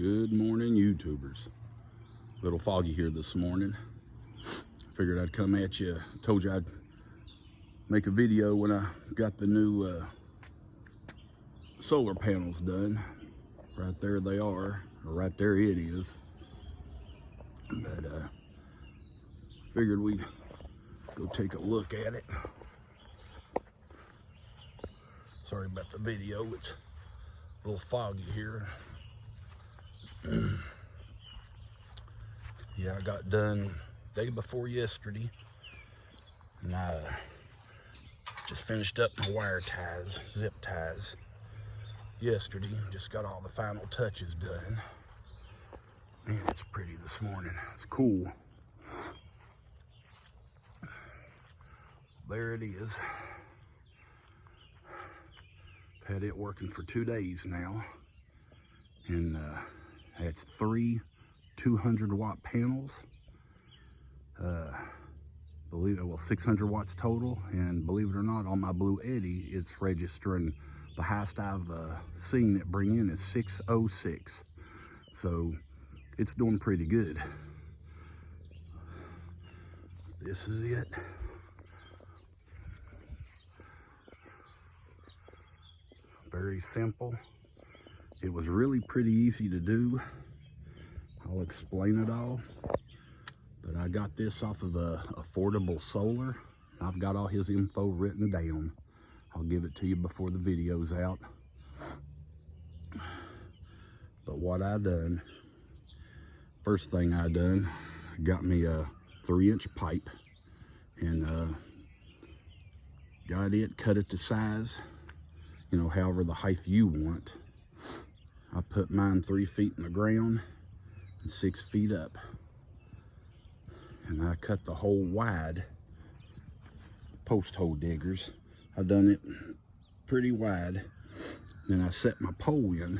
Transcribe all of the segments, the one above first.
Good morning, YouTubers. A little foggy here this morning. Figured I'd come at you. Told you I'd make a video when I got the new solar panels done. Right there they are, or right there it is. But figured we'd go take a look at it. Sorry about the video, it's a little foggy here. Yeah, I got done day before yesterday, and I just finished up my wire ties, zip ties yesterday. Just got all the final touches done. Man, it's pretty this morning. It's cool. There it is. Had it working for 2 days now, and it's 3 200-watt panels. Believe it, well, 600 watts total, and believe it or not, on my Blue Eddy, it's registering the highest I've seen it bring in is 606. So it's doing pretty good. This is it. Very simple. It was really pretty easy to do. I'll explain it all. But I got this off of Affordable Solar. I've got all his info written down. I'll give it to you before the video's out. But what I done, first thing I done, got me a 3-inch pipe, and got it, cut it to size, you know, however the height you want. I put mine 3 feet in the ground and 6 feet up. And I cut the hole wide, post hole diggers. I done it pretty wide. Then I set my pole in,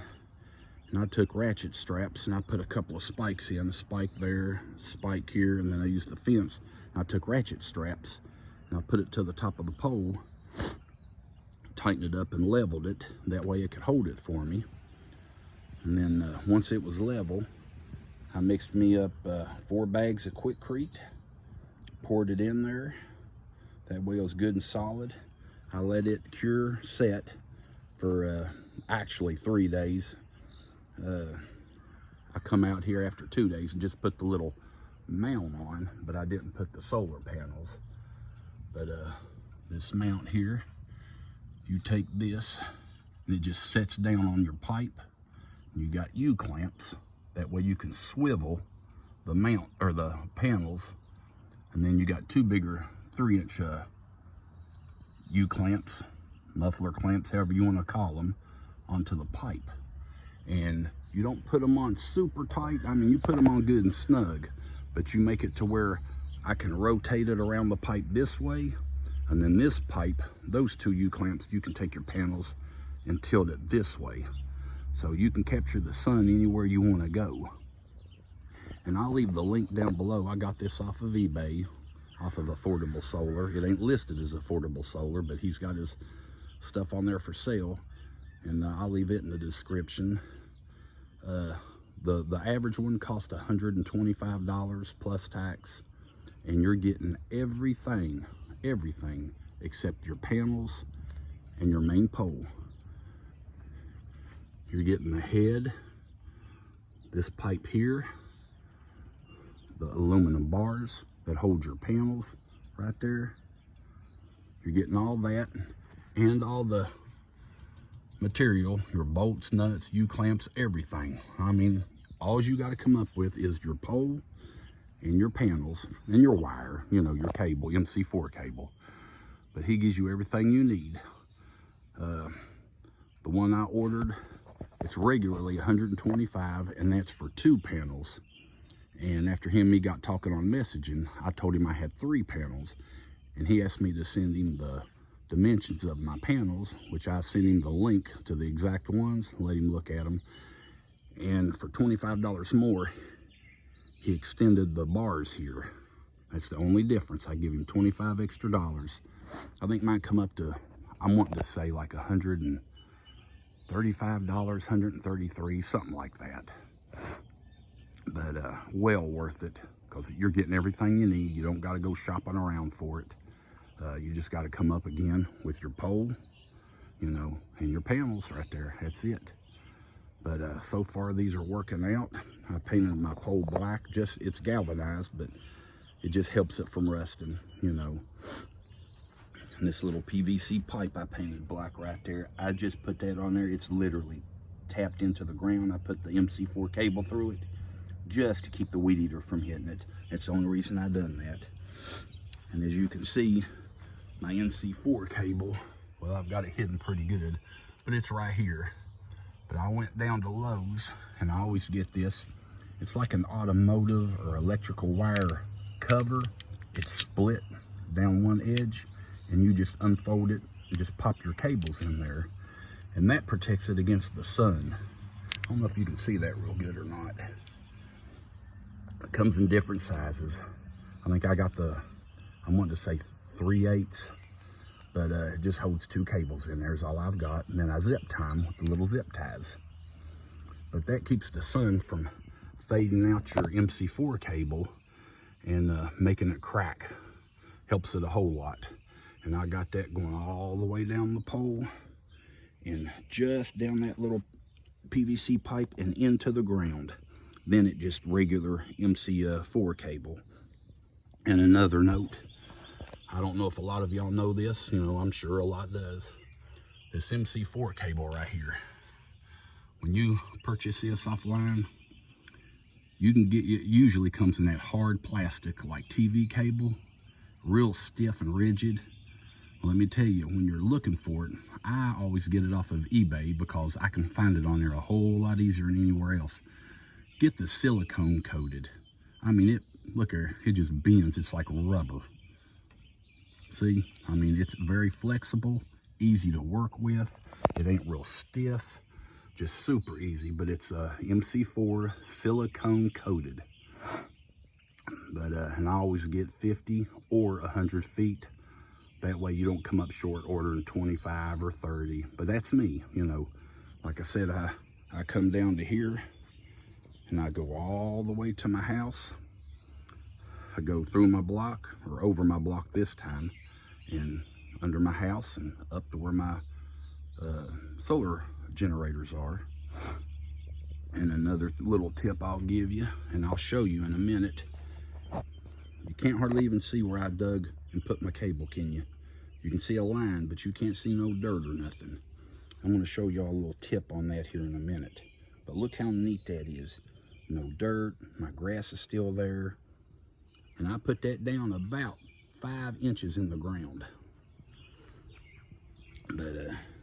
and I took ratchet straps and I put a couple of spikes in, a spike there, spike here, and then I used the fence. I took ratchet straps and I put it to the top of the pole, tightened it up and leveled it. That way it could hold it for me. And then once it was level, I mixed me up 4 bags of Quikrete, poured it in there. That way it was good and solid. I let it cure, set for actually 3 days. I come out here after 2 days and just put the little mount on, but I didn't put the solar panels. But this mount here, you take this and it just sets down on your pipe. You got U-clamps. That way you can swivel the mount or the panels, and then you got 2 bigger 3-inch U-clamps, muffler clamps, however you want to call them, onto the pipe. And you don't put them on super tight. I mean, you put them on good and snug, but you make it to where I can rotate it around the pipe this way, and then this pipe, those 2 U-clamps, you can take your panels and tilt it this way. So you can capture the sun anywhere you want to go. And I'll leave the link down below. I got this off of eBay, off of Affordable Solar. It ain't listed as Affordable Solar, but he's got his stuff on there for sale. And I'll leave it in the description. The average one cost $125 plus tax. And you're getting everything except your panels and your main pole. You're getting the head, this pipe here, the aluminum bars that hold your panels right there. You're getting all that and all the material, your bolts, nuts, U-clamps, everything. I mean, all you got to come up with is your pole and your panels and your wire, you know, your cable, MC4 cable. But he gives you everything you need. The one I ordered, it's regularly $125, and that's for 2 panels. And after him and me got talking on messaging, I told him I had 3 panels, and he asked me to send him the dimensions of my panels, which I sent him the link to the exact ones, let him look at them. And for $25 more, he extended the bars here. That's the only difference. I give him $25 extra. I think mine come up to, I'm wanting to say like $135, $133, something like that. but well worth it, because you're getting everything you need. You don't got to go shopping around for it. You just got to come up again with your pole, you know, and your panels right there. That's it. But so far these are working out. I painted my pole black. It's galvanized, but it just helps it from rusting, you know. And this little PVC pipe I painted black right there, I just put that on there. It's literally tapped into the ground. I put the MC4 cable through it just to keep the weed eater from hitting it. That's the only reason I done that. And as you can see, my NC4 cable, well, I've got it hidden pretty good, but it's right here. But I went down to Lowe's, and I always get this. It's like an automotive or electrical wire cover. It's split down one edge, and you just unfold it and just pop your cables in there, and that protects it against the sun. I don't know if you can see that real good or not. It comes in different sizes. I think I got I wanted to say 3/8, but it just holds 2 cables in there is all I've got, and then I zip tie them with the little zip ties. But that keeps the sun from fading out your MC4 cable and making it crack. Helps it a whole lot. And I got that going all the way down the pole and just down that little PVC pipe and into the ground. Then it just regular MC4 cable. And another note, I don't know if a lot of y'all know this, you know, I'm sure a lot does. This MC4 cable right here, when you purchase this offline, you can get, it usually comes in that hard plastic like TV cable, real stiff and rigid. Let me tell you, when you're looking for it, I always get it off of eBay because I can find it on there a whole lot easier than anywhere else. Get the silicone coated. I mean, look here, it just bends. It's like rubber. See, I mean, it's very flexible, easy to work with. It ain't real stiff, just super easy, but it's MC4 silicone coated. But, and I always get 50 or 100 feet. That way you don't come up short ordering 25 or 30. But that's me, you know. Like I said, I come down to here and I go all the way to my house. I go through my block, or over my block this time, and under my house and up to where my solar generators are. And another little tip I'll give you, and I'll show you in a minute. You can't hardly even see where I dug and put my cable, can you? You can see a line, but you can't see no dirt or nothing. I'm going to show y'all a little tip on that here in a minute. But look how neat that is. No dirt, my grass is still there. And I put that down about 5 inches in the ground. But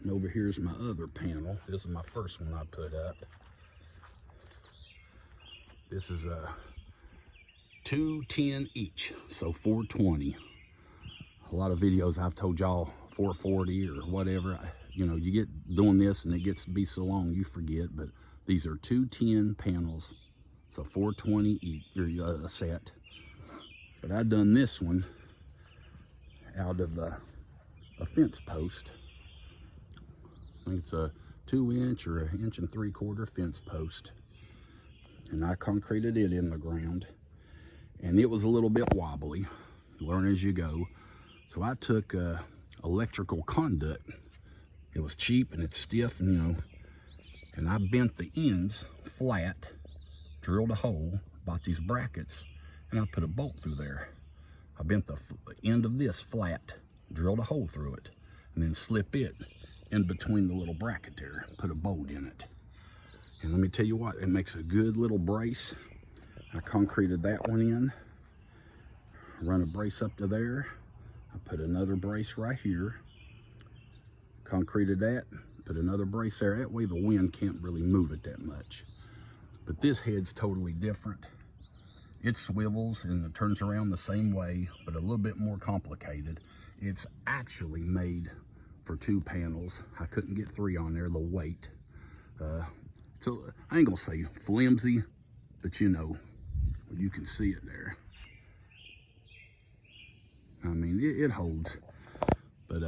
and over here's my other panel. This is my first one I put up. This is 210 each, so 420. A lot of videos I've told y'all 440 or whatever. You know, you get doing this and it gets to be so long you forget, but these are 210 panels, so 420 each, a set. But I done this one out of a fence post. I think it's a 2-inch or 1 3/4 fence post. And I concreted it in the ground. And it was a little bit wobbly. Learn as you go. So I took electrical conduit. It was cheap and it's stiff, and, you know, and I bent the ends flat, drilled a hole, bought these brackets, and I put a bolt through there. I bent the end of this flat, drilled a hole through it, and then slip it in between the little bracket there, put a bolt in it. And let me tell you what, it makes a good little brace. I concreted that one in, run a brace up to there. I put another brace right here, concreted that, put another brace there. That way the wind can't really move it that much. But this head's totally different. It swivels and it turns around the same way, but a little bit more complicated. It's actually made for 2 panels. I couldn't get 3 on there, the weight. So I ain't gonna say flimsy, but you know, you can see it there. I mean, it holds, but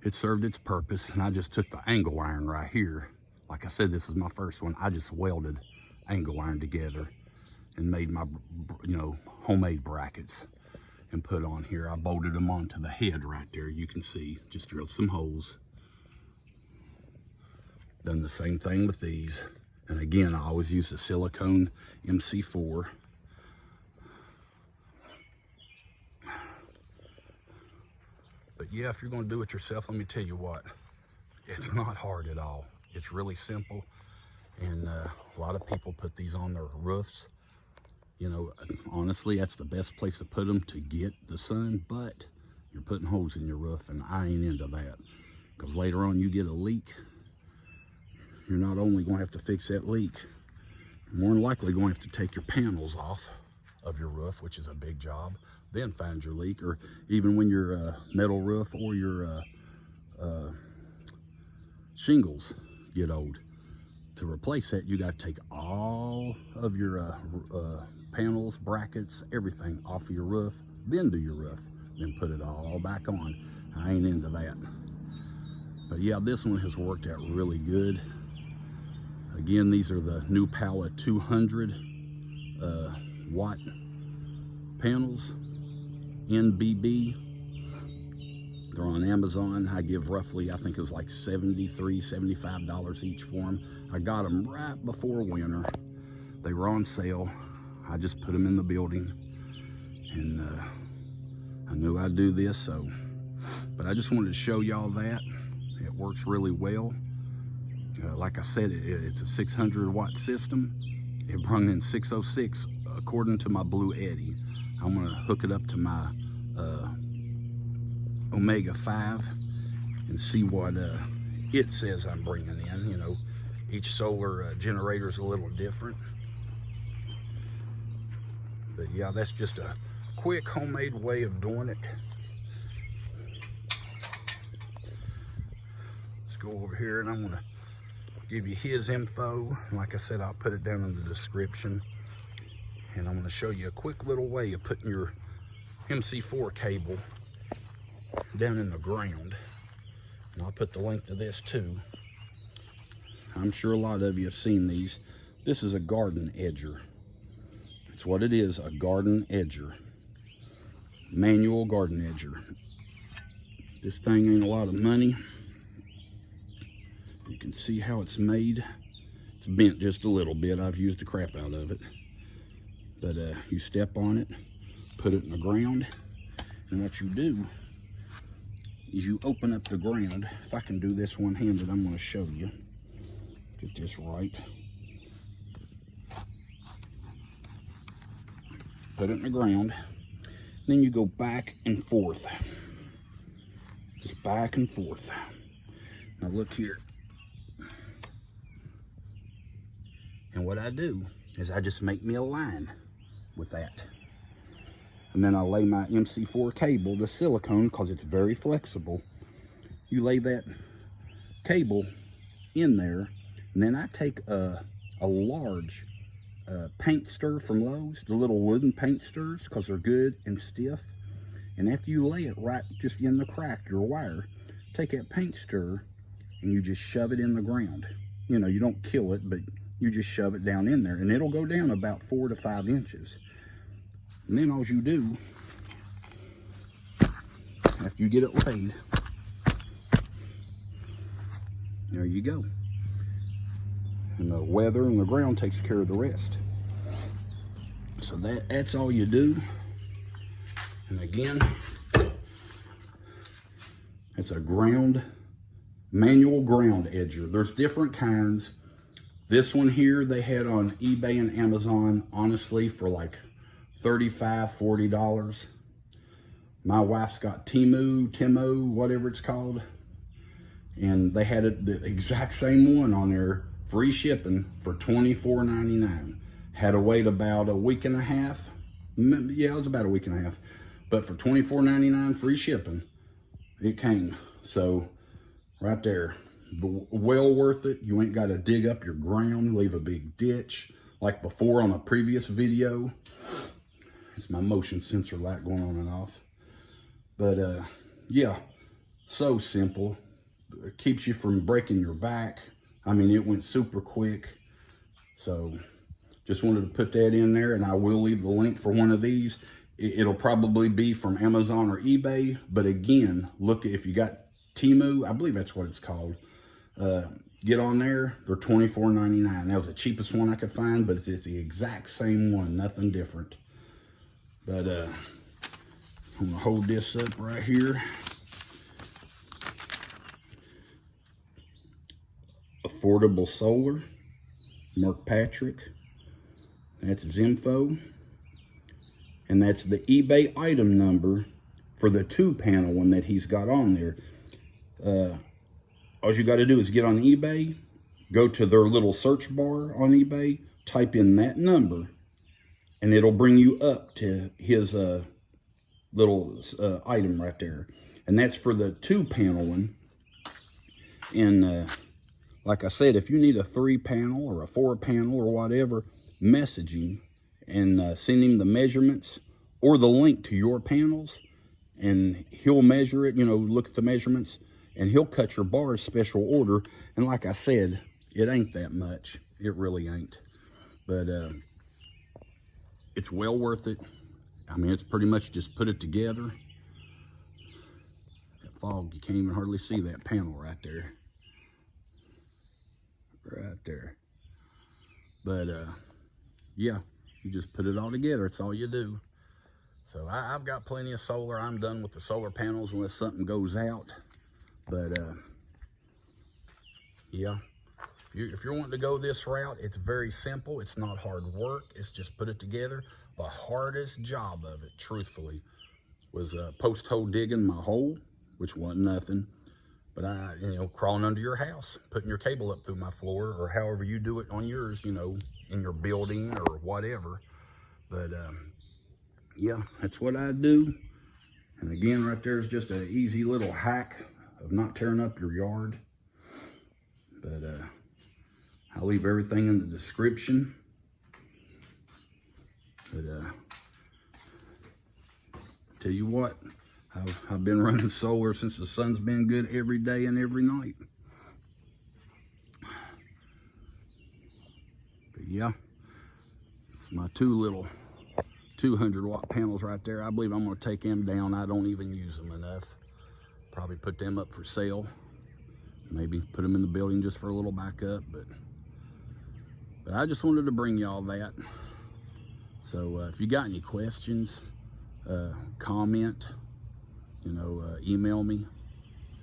it served its purpose. And I just took the angle iron right here. Like I said, this is my first one. I just welded angle iron together and made my, you know, homemade brackets and put on here. I bolted them onto the head right there. You can see, just drilled some holes. Done the same thing with these. And again, I always use the silicone MC4. But yeah, if you're gonna do it yourself, let me tell you what, it's not hard at all. It's really simple. And a lot of people put these on their roofs. You know, honestly, that's the best place to put them to get the sun, but you're putting holes in your roof, and I ain't into that. Because later on you get a leak, you're not only going to have to fix that leak, you're more than likely going to have to take your panels off of your roof, which is a big job, then find your leak. Or even when your metal roof or your shingles get old, to replace that, you got to take all of your panels, brackets, everything off of your roof, then do your roof, then put it all back on. I ain't into that. But yeah, this one has worked out really good. Again, these are the new pallet 200 watt panels, NBB. They're on Amazon. I give roughly, I think it was like $73, $75 each for them. I got them right before winter. They were on sale. I just put them in the building, and I knew I'd do this, so. But I just wanted to show y'all that. It works really well. Like I said, it's a 600 watt system. It brung in 606 according to my Blue Eddy. I'm gonna hook it up to my Omega 5 and see what it says I'm bringing in. You know, each solar generator is a little different. But yeah, that's just a quick homemade way of doing it. Let's go over here, and I'm gonna give you his info. Like I said, I'll put it down in the description. And I'm gonna show you a quick little way of putting your MC4 cable down in the ground. And I'll put the link to this too. I'm sure a lot of you have seen these. This is a garden edger. It's what it is, a garden edger. Manual garden edger. This thing ain't a lot of money. You can see how it's made. It's bent just a little bit. I've used the crap out of it. But you step on it, put it in the ground, and what you do is you open up the ground. If I can do this one-handed, I'm going to show you. Get this right. Put it in the ground. Then you go back and forth. Just back and forth. Now look here. And what I do is I just make me a line with that. And then I lay my MC4 cable, the silicone, because it's very flexible. You lay that cable in there, and then I take a large paint stir from Lowe's, the little wooden paint stirs, because they're good and stiff. And after you lay it right just in the crack, your wire, take that paint stir and you just shove it in the ground. You know, you don't kill it, but you just shove it down in there, and it'll go down about 4 to 5 inches. And then all you do, after you get it laid, there you go. And the weather and the ground takes care of the rest. So that's all you do. And again, it's a manual ground edger. There's different kinds. This one here they had on eBay and Amazon, honestly, for like $35, $40. My wife's got Timo, whatever it's called. And they had the exact same one on there, free shipping, for $24.99. Had to wait about a week and a half. Yeah, it was about a week and a half. But for $24.99 free shipping, it came. So right there, well worth it. You ain't got to dig up your ground, leave a big ditch like before on a previous video. It's my motion sensor light going on and off. But yeah, so simple. It keeps you from breaking your back. I mean, it went super quick. So just wanted to put that in there, and I will leave the link for one of these. It'll probably be from Amazon or eBay, but again, look, if you got Temu, I believe that's what it's called, get on there. They're $24.99. That was the cheapest one I could find, but it's the exact same one, nothing different. But I'm gonna hold this up right here. Affordable Solar, Mark Patrick. That's his info. And that's the eBay item number for the 2-panel one that he's got on there. All you got to do is get on eBay, go to their little search bar on eBay, type in that number, and it'll bring you up to his little item right there. And that's for the 2-panel one. And like I said, if you need a 3-panel or a 4-panel or whatever, message him and send him the measurements or the link to your panels, and he'll measure it, you know, look at the measurements, and he'll cut your bars special order. And like I said, it ain't that much. It really ain't. But it's well worth it. I mean, it's pretty much just put it together. That fog, you can't even hardly see that panel right there. Right there. But yeah, you just put it all together. It's all you do. So I've got plenty of solar. I'm done with the solar panels unless something goes out. But yeah, if you're wanting to go this route, it's very simple. It's not hard work. It's just put it together. The hardest job of it, truthfully, was post hole digging my hole, which wasn't nothing. But crawling under your house, putting your cable up through my floor, or however you do it on yours, you know, in your building or whatever. But yeah, that's what I do. And again, right there is just an easy little hack of not tearing up your yard. But I'll leave everything in the description. But tell you what, I've been running solar since the sun's been good every day and every night. But yeah, it's my 2 little 200-watt panels right there. I believe I'm going to take them down. I don't even use them enough. Probably put them up for sale. Maybe put them in the building just for a little backup. But I just wanted to bring y'all that. So if you got any questions, comment, email me.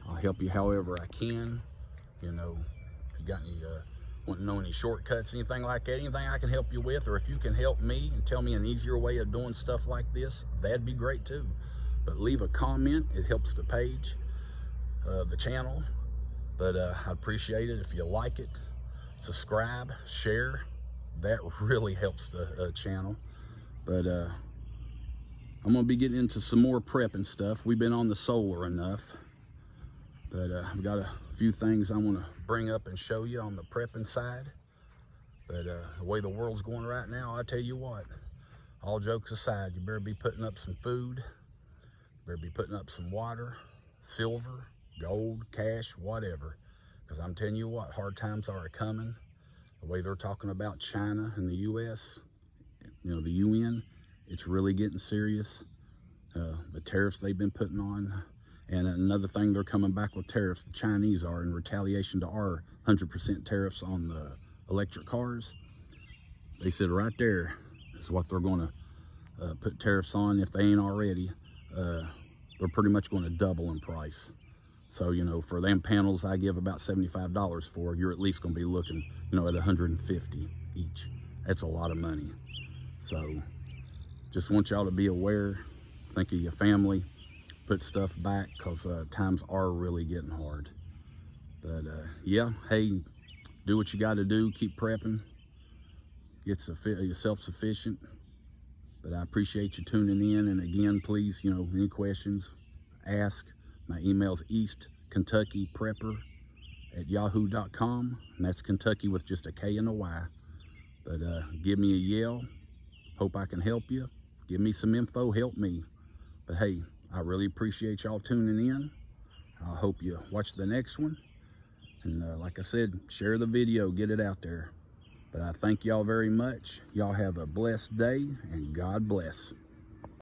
I'll help you however I can. You know, if you got any, want to know any shortcuts, anything like that, anything I can help you with, or if you can help me and tell me an easier way of doing stuff like this, that'd be great too. But leave a comment. It helps the page, the channel. But I appreciate it if you like it. Subscribe, share. That really helps the channel. But I'm gonna be getting into some more prepping stuff. We've been on the solar enough, but I've got a few things I want to bring up and show you on the prepping side. But the way the world's going right now, I tell you what, all jokes aside, you better be putting up some food, you better be putting up some water, silver, gold, cash, whatever. Because I'm telling you what, hard times are coming. The way they're talking about China and the US, the UN, it's really getting serious. The tariffs they've been putting on. And another thing, they're coming back with tariffs, the Chinese are, in retaliation to our 100% tariffs on the electric cars. They said right there is what they're going to put tariffs on. If they ain't already, they're pretty much going to double in price. So, for them panels I give about $75 for, you're at least going to be looking, at $150 each. That's a lot of money. So just want y'all to be aware, think of your family, put stuff back, because times are really getting hard. But yeah, hey, do what you got to do, keep prepping, get self-sufficient. But I appreciate you tuning in. And again, please, any questions, ask. My email's eastkyprepper@yahoo.com, and that's Kentucky with just a K and a Y. But give me a yell. Hope I can help you. Give me some info, help me. But hey, I really appreciate y'all tuning in. I hope you watch the next one. And like I said, share the video, get it out there. But I thank y'all very much. Y'all have a blessed day, and God bless.